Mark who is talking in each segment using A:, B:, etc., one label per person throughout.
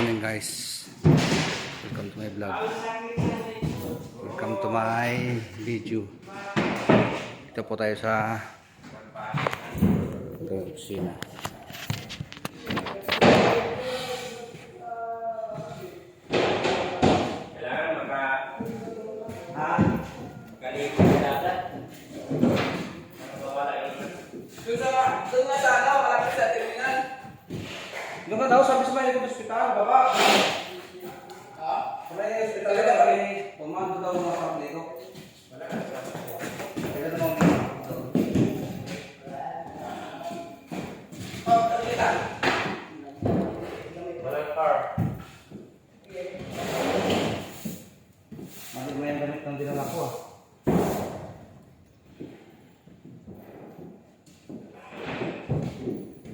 A: morning guys. Welcome to my vlog. Welcome to my video. Ito po tayo sa kusina.
B: Doon nga daw, sabi sa mga yung hospital, baba. Ha? Wala yung hospital ka kami. Pumando daw mga kapatid. Wala ka sa kaya naman mga oh, kita. Wala car. Mali mo yung damit ng dinala ko ah.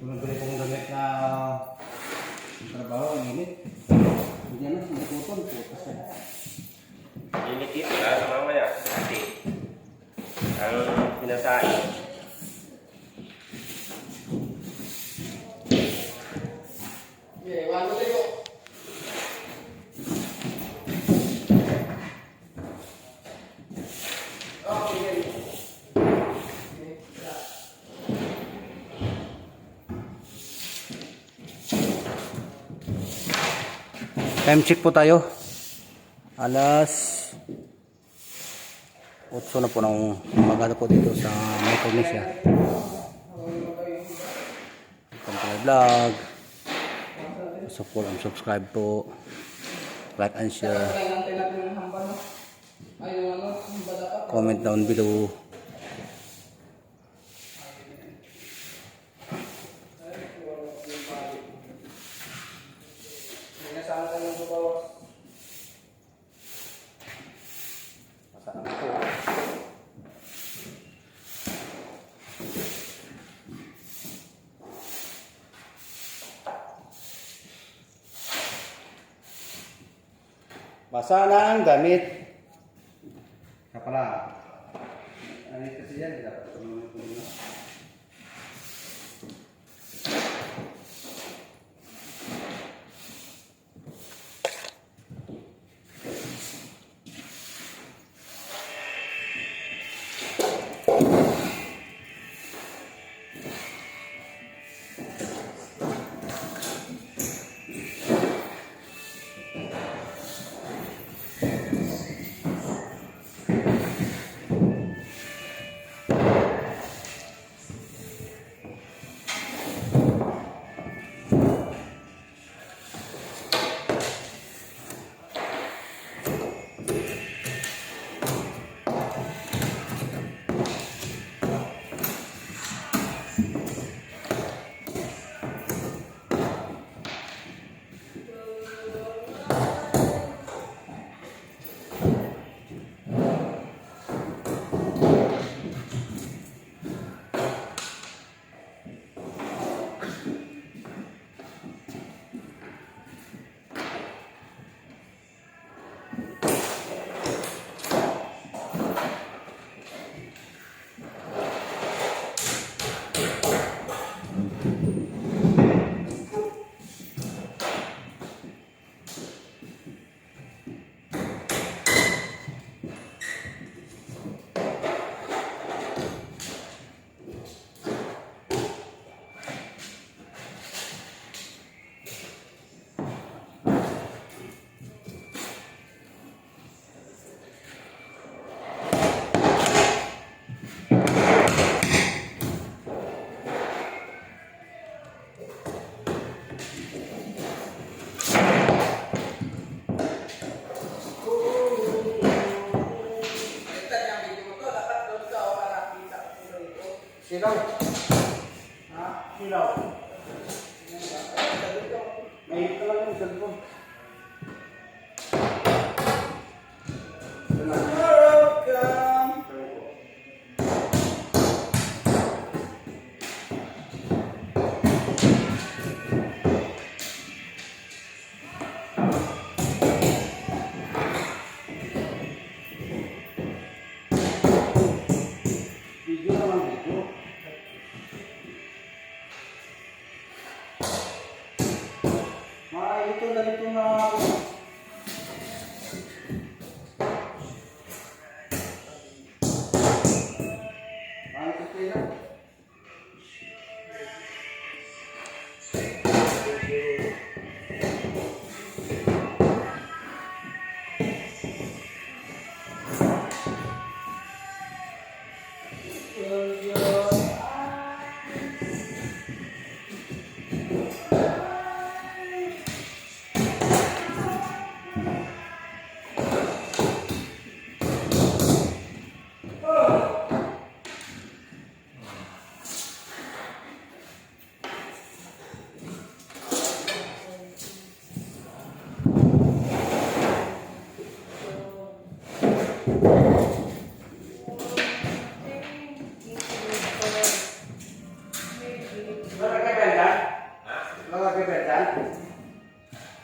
B: Bili kong damit na trabaho, ang init. Hindi na, magputol, putas na.
C: Init ito ha, sa mamaya. Kasi, ang pinasain.
B: Yeah, one, two, three, go.
A: Time check po tayo. Alas 8 na po ng umaga po dito sa Micronesia. Welcome to my vlog. Support and subscribe po. Like and share. Comment down below.
B: Nasaan tayo ng bawas?
A: Masarap po. Basa na ang damit. Kapala. Ano kasi yan? Dapat tumulong po na.
B: Silaw. Ha? Silaw. May ito lang yung cellphone. Welcome. Video naman video. Maayos ganito na... Ano ito sila?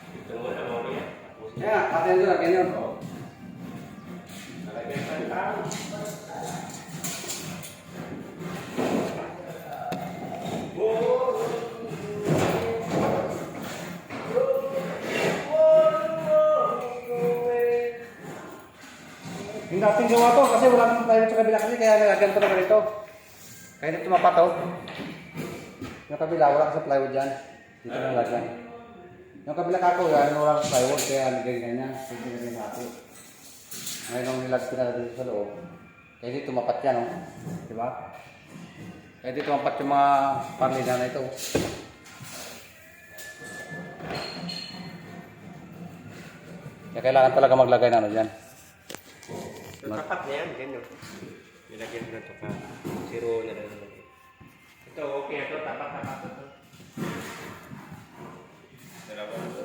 C: Ito muna, mamaya. Tapusin.
B: Ya, patin ito na, ganyan.
C: Nalagyan pa ng tao.
B: Yung dating gawa to, kasi wala namang plywood sa kabila kasi kaya nilagyan to na ganito. Kaya dito mapato. Yung kabila, wala kasi plywood dyan. Dito na nilagyan. Yung kabila kako, yan, wala kasi plywood, kaya nilagyan niya. Hindi na rin natin. Ngayon nung nilagyan na dito sa loob. Kaya dito mapat yan, no? Diba? Kaya dito mapat yung mga parlina na ito. Kaya kailangan talaga maglagay na ano dyan.
C: So, tapat na yan, ganyan. Nilagyan ko na ito pa. Zero na lang. Ito, okay na ito. Tapat na ito. Dalawa na ito.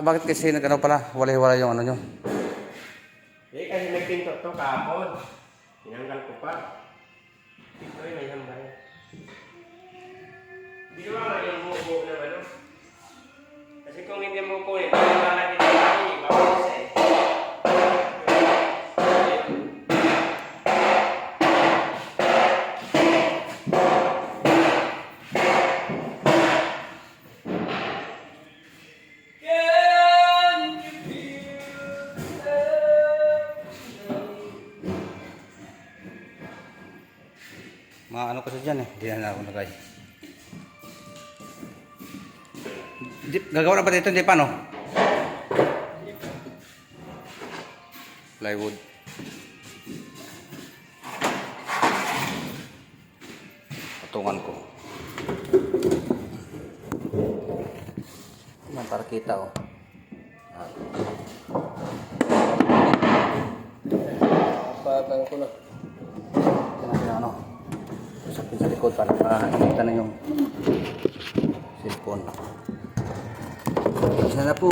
A: Bakit kasi nagano pala, wala yung ano nyo?
C: Eh, kasi may pinto ito kahapon. Tinanggal ko pa. Ito ay may hambay. Hindi ko ba yung mubo na ano? Kasi kung hindi mo po ito, yung lalaki na kami, bawas eh.
A: Maano kasi dyan eh, hindi na ako nagay. Gagawa na ba dito, hindi pa no? Plywood. Patungan ko. Yan, para kita oh.
B: Patang ko na.
A: Yan ano. Sa likod para makikita na yung cellphone. Isa na po.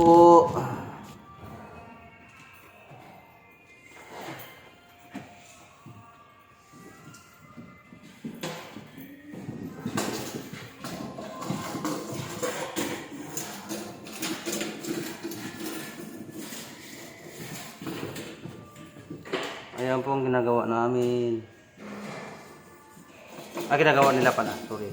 A: Ayan po ang ginagawa namin. Ginagawa nila pala. Sorry.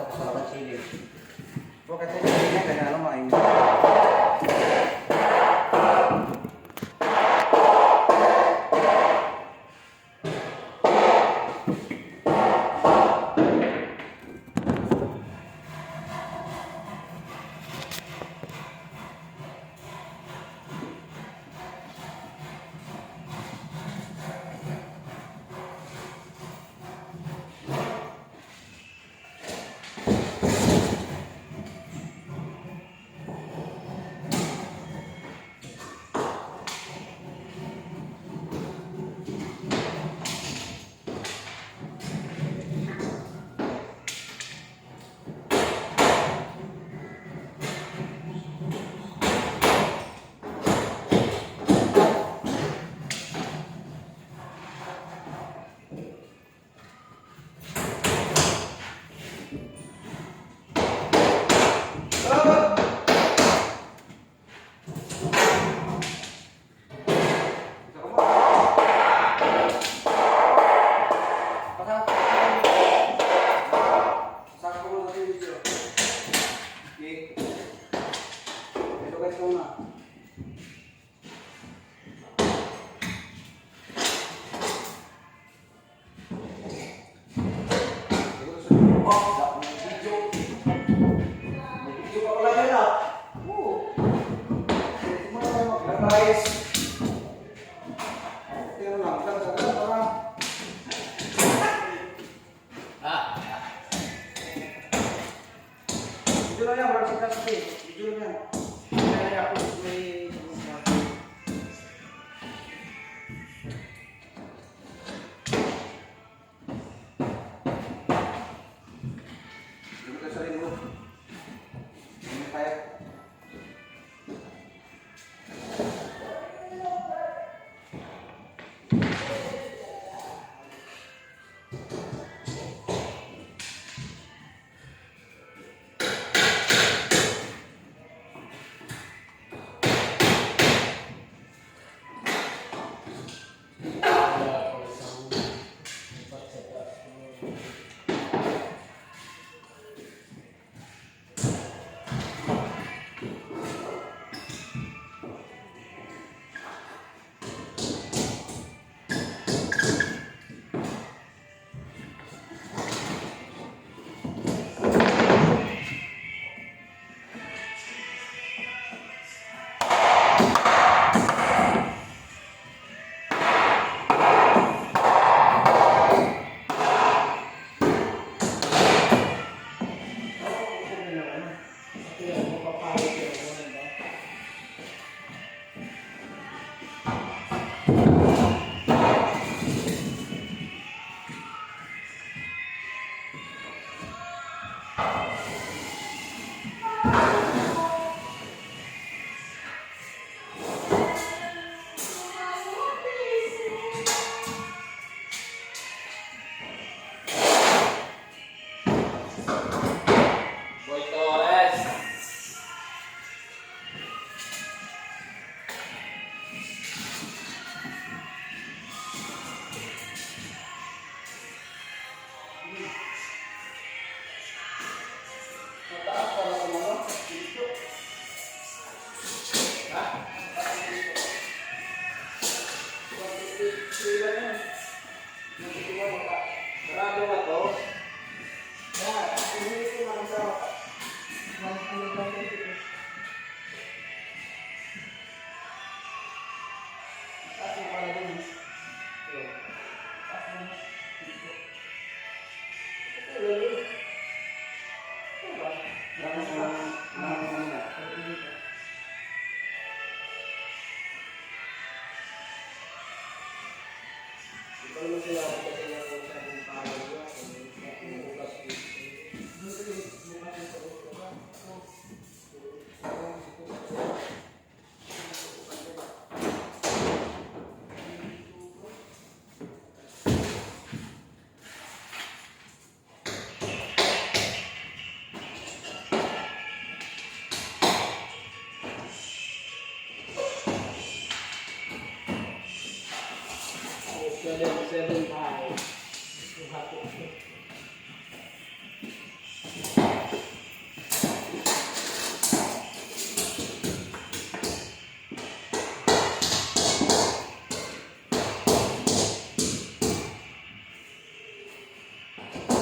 A: Tapos wala kang chili. Huwag kasi chili na kaya naman mainit.
B: guys. Tingnan lang, ganda para. Video na yan, walang sikas kasi. Video na yan. Kaya ako may... Dito ka sa rin mo. Hindi kaya.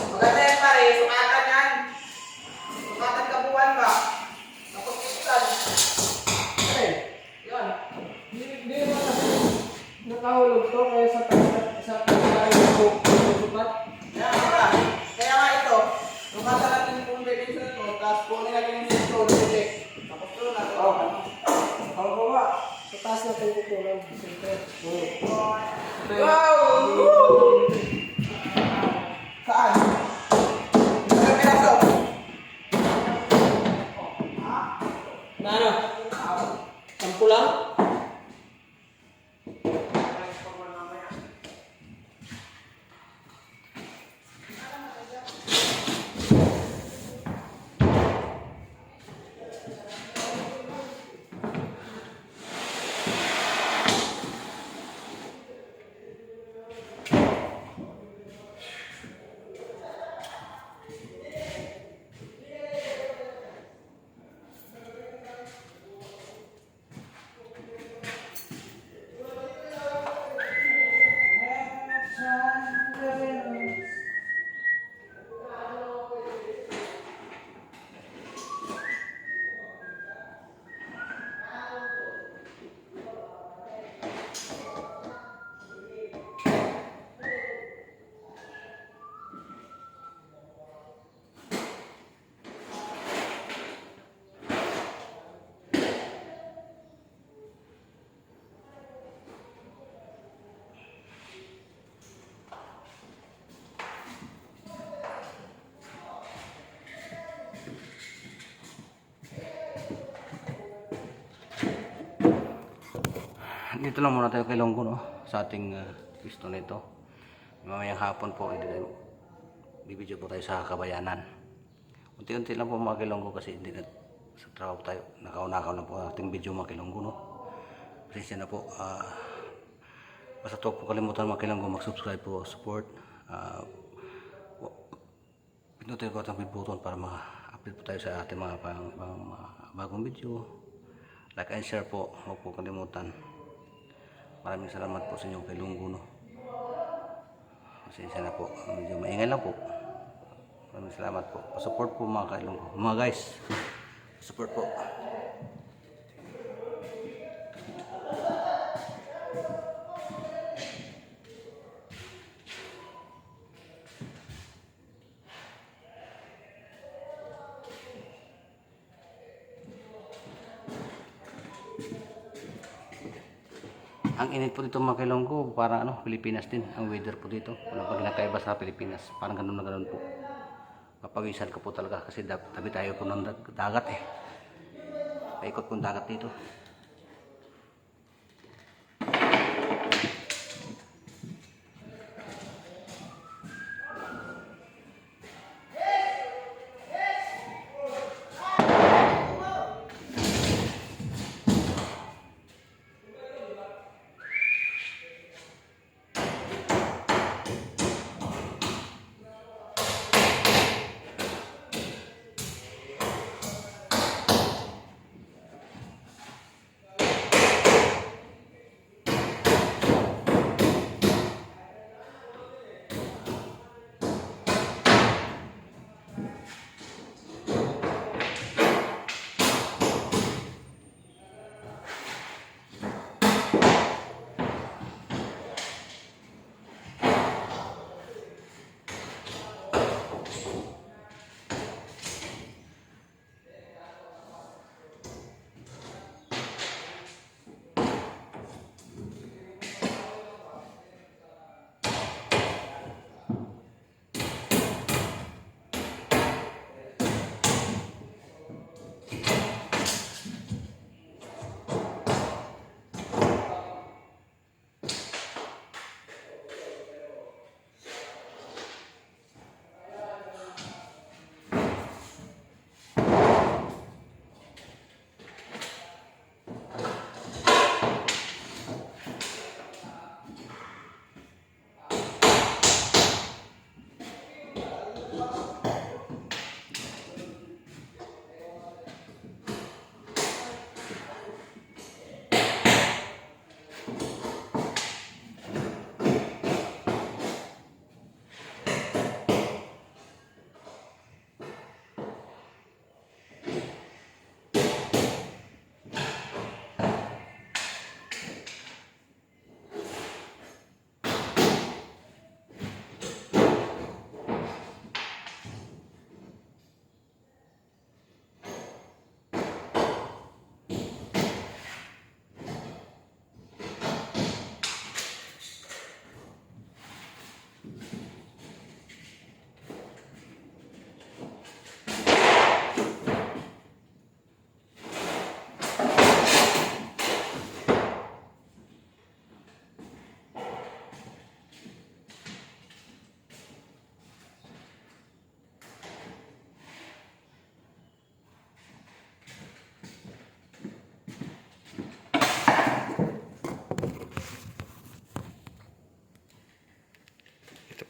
D: Maganda yan pare, sukatan yan. Sukatan kabuuan ba? Tapos ikan. Yun.
E: Hindi naman kasi nakahulog to kaya sa tayo sukat.
D: Kaya nga ito, sukatan natin yung kung pwede sa ito, tapos kunin natin yung sito, check. Tapos ito na.
E: Ang baba, sa taas natin kukulang. Siyempre.
D: Wow! Woo! Saan? Isang piraso.
E: Na ano? Sampu lang?
A: dito lang muna tayo kay Longgo, no? Sa ating pisto nito. Mamayang hapon po, bibidyo po tayo sa Kabayanan. Unti-unti lang po mga kilonggo kasi hindi na sa trabaho tayo. Nakaw-nakaw na po ating video mga kilonggo, no? Pasensya na po. Basta to po kalimutan mga kilonggo, mag-subscribe po, support. Pinutin po ang bell button para ma-update po tayo sa ating mga bagong video. Like and share po, huwag po kalimutan. Maraming salamat po sa inyo kay Longgo, no? Pasensya na po, medyo maingay lang po. Maraming salamat po. Support po mga kay Longgo. Mga guys, support po. Ang init po dito mga kilonggo, para Pilipinas din ang weather po dito. Wala pag nakaiba sa Pilipinas, parang ganun na ganun po. Mapawisan ka po talaga kasi tabi tayo po ng dagat eh. Paikot po ang dagat dito.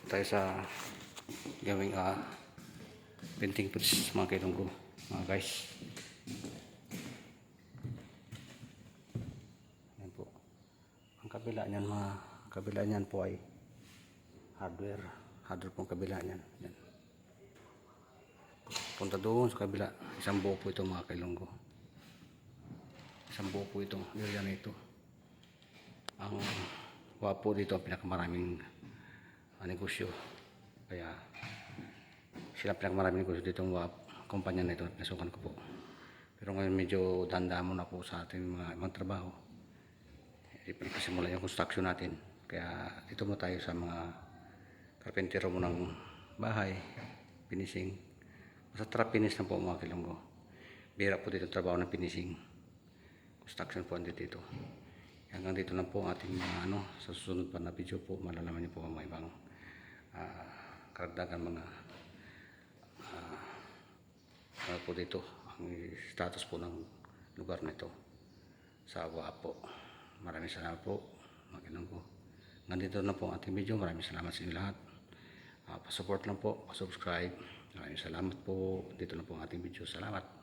A: Tayo sa gawing painting process mga kilonggo, mga guys. Yan po. Ang kabila niyan po ay hardware po ang kabila niyan. Yan. Punta doon sa kabila, isang buo po ito mga kilonggo. Isang buo po ito, yan ito. Ang wapo dito ang pinakamaraming negosyo, kaya sila pinakamaraming negosyo dito ang kumpanya na ito at nasukan ko po. Pero ngayon medyo dandamo na po sa ating mga trabaho. Ipasimula yung construction natin, kaya dito mo tayo sa mga karpentero mo ng bahay, finishing. Basta trap finish na po mga kilonggo. Bira po dito trabaho ng finishing, construction po dito. Hanggang dito lang po ang ating mga sa susunod pa na video po, malalaman niyo po ang mga ibang karagdagan mga ano po dito, ang status po ng lugar nito sa Wapo. Maraming salamat po, mga Ilonggo. Nandito na po ang ating video. Maraming salamat sa inyo lahat. Pa-support lang po, pa-subscribe. Maraming salamat po. Dito na po ang ating video. Salamat.